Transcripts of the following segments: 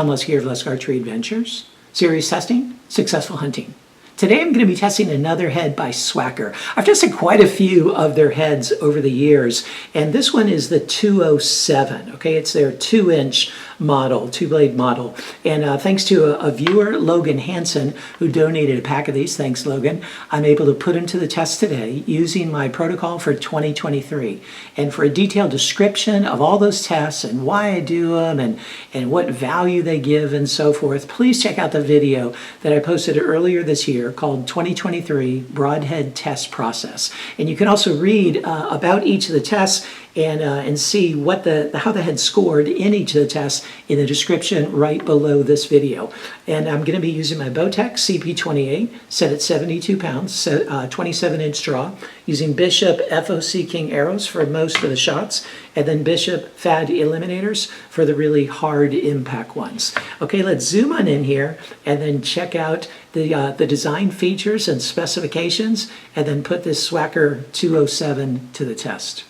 Sean Lusk here of Lusk Archery Adventures. Serious testing, successful hunting. Today I'm going to be testing another head by Swhacker. I've tested quite a few of their heads over the years, and this one is the 207. Okay, it's their 2-inch model, 2-blade model. And thanks to a viewer, Logan Hansen, who donated a pack of these, thanks Logan, I'm able to put them to the test today using my protocol for 2023. And for a detailed description of all those tests and why I do them and what value they give and so forth, please check out the video that I posted earlier this year called 2023 Broadhead Test Process. And you can also read about each of the tests and see what how the head scored in each of the tests in the description right below this video. And I'm going to be using my Bowtech CP28 set at 72 pounds, 27-inch draw, using Bishop FOC King arrows for most of the shots, and then Bishop FAD eliminators for the really hard impact ones. Okay, let's zoom on in here and then check out the design features and specifications, and then put this Swhacker 207 to the test.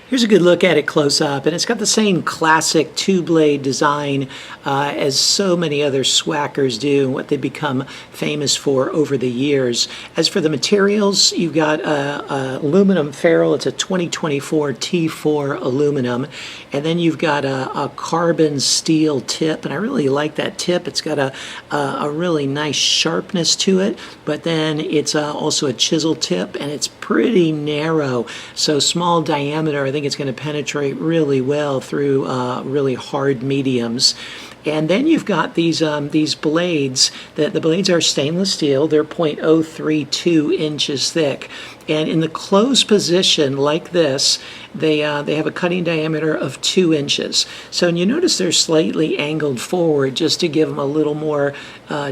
Here's a good look at it close up, and it's got the same classic 2-blade design as so many other Swhackers do, and what they've become famous for over the years. As for the materials, you've got aluminum ferrule. It's a 2024 T4 aluminum, and then you've got a carbon steel tip, and I really like that tip. It's got a really nice sharpness to it, but then it's also a chisel tip, and it's pretty narrow, so small diameter. I think it's going to penetrate really well through really hard mediums. And then you've got these blades. The blades are stainless steel. They're 0.032 inches thick. And in the closed position like this, they have a cutting diameter of 2 inches. So you notice they're slightly angled forward just to give them a little more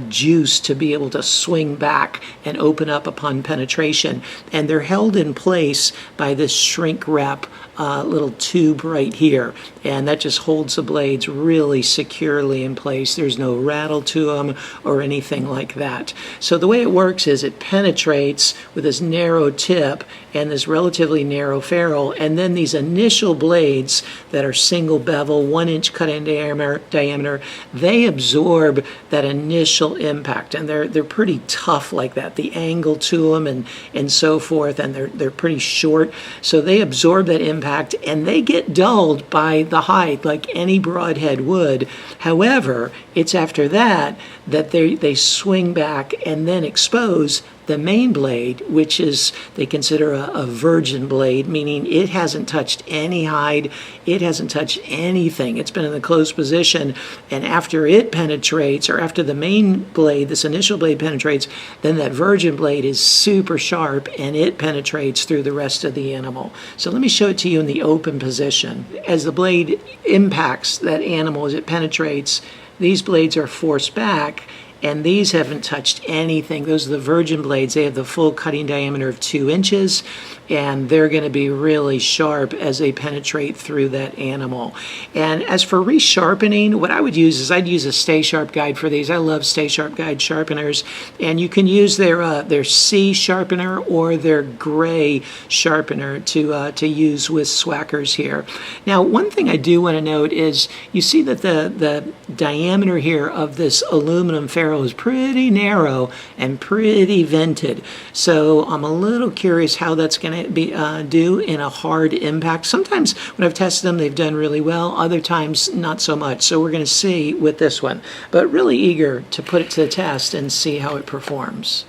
juice to be able to swing back and open up upon penetration. And they're held in place by this shrink wrap little tube right here, and that just holds the blades really securely in place. There's no rattle to them or anything like that. So the way it works is it penetrates with this narrow tip and this relatively narrow ferrule, and then these initial blades that are single bevel, 1-inch cutting diameter, they absorb that initial impact, and they're pretty tough like that. The angle to them and so forth, and they're pretty short, so they absorb that impact, and they get dulled by the height like any broadhead would. However, it's after that they swing back and then expose the main blade, which is they consider a virgin blade, meaning it hasn't touched any hide, it hasn't touched anything. It's been in the closed position, and after it penetrates, or after the main blade, this initial blade penetrates, then that virgin blade is super sharp and it penetrates through the rest of the animal. So let me show it to you in the open position. As the blade impacts that animal, as it penetrates, these blades are forced back, and these haven't touched anything. Those are the virgin blades. They have the full cutting diameter of 2 inches, and they're going to be really sharp as they penetrate through that animal. And as for resharpening, what I would use is I'd use a Stay Sharp guide for these. I love Stay Sharp guide sharpeners, and you can use their C sharpener or their gray sharpener to use with Swhackers here. Now, one thing I do want to note is you see that the diameter here of this aluminum ferrule is pretty narrow and pretty vented. So I'm a little curious how that's going to be do in a hard impact. Sometimes when I've tested them, they've done really well. Other times, not so much. So we're going to see with this one. But really eager to put it to the test and see how it performs.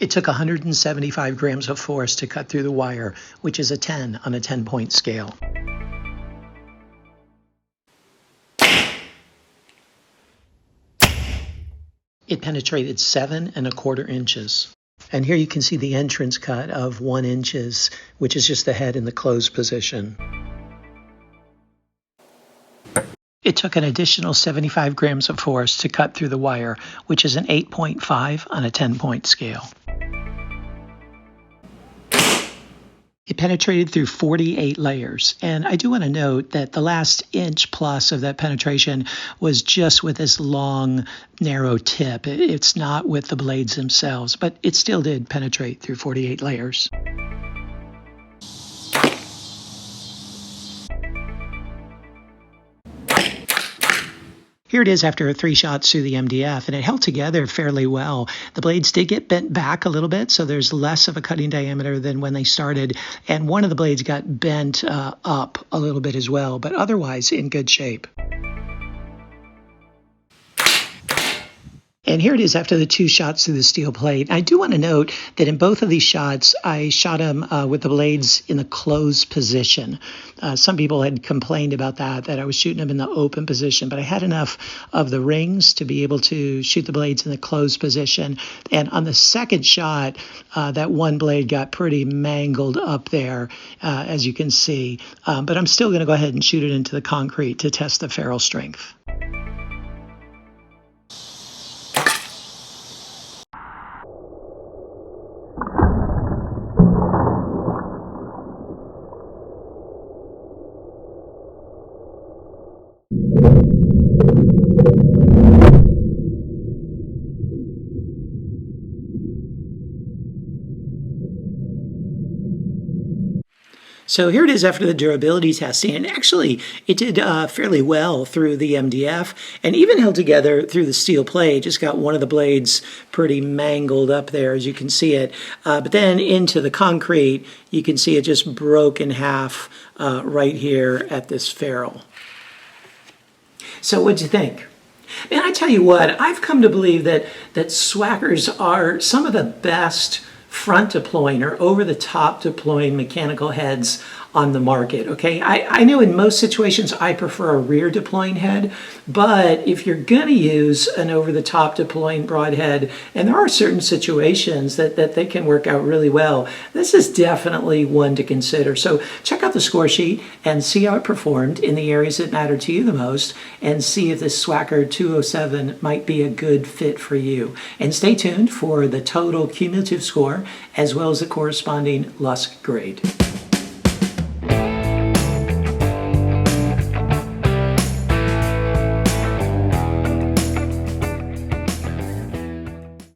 It took 175 grams of force to cut through the wire, which is a 10 on a 10-point scale. It penetrated 7 1/4 inches. And here you can see the entrance cut of 1 inch, which is just the head in the closed position. It took an additional 75 grams of force to cut through the wire, which is an 8.5 on a 10-point scale. It penetrated through 48 layers. And I do want to note that the last inch plus of that penetration was just with this long, narrow tip. It's not with the blades themselves, but it still did penetrate through 48 layers. Here it is after 3 shots through the MDF, and it held together fairly well. The blades did get bent back a little bit, so there's less of a cutting diameter than when they started, and one of the blades got bent up a little bit as well, but otherwise in good shape. And here it is after the 2 shots through the steel plate. I do want to note that in both of these shots, I shot them with the blades in the closed position. Some people had complained about that I was shooting them in the open position, but I had enough of the rings to be able to shoot the blades in the closed position. And on the second shot, that one blade got pretty mangled up there, as you can see. But I'm still going to go ahead and shoot it into the concrete to test the ferrule strength. So here it is after the durability testing, and actually it did fairly well through the MDF and even held together through the steel plate. Just got one of the blades pretty mangled up there, as you can see it. But then into the concrete, you can see it just broke in half right here at this ferrule. So what'd you think? Man, I tell you what, I've come to believe that Swhackers are some of the best front deploying or over-the-top deploying mechanical heads on the market, okay? I know in most situations I prefer a rear deploying head, but if you're going to use an over-the-top deploying broadhead, and there are certain situations that they can work out really well, this is definitely one to consider. So check out the score sheet and see how it performed in the areas that matter to you the most, and see if this Swhacker 207 might be a good fit for you. And stay tuned for the total cumulative score as well as the corresponding Lusk grade.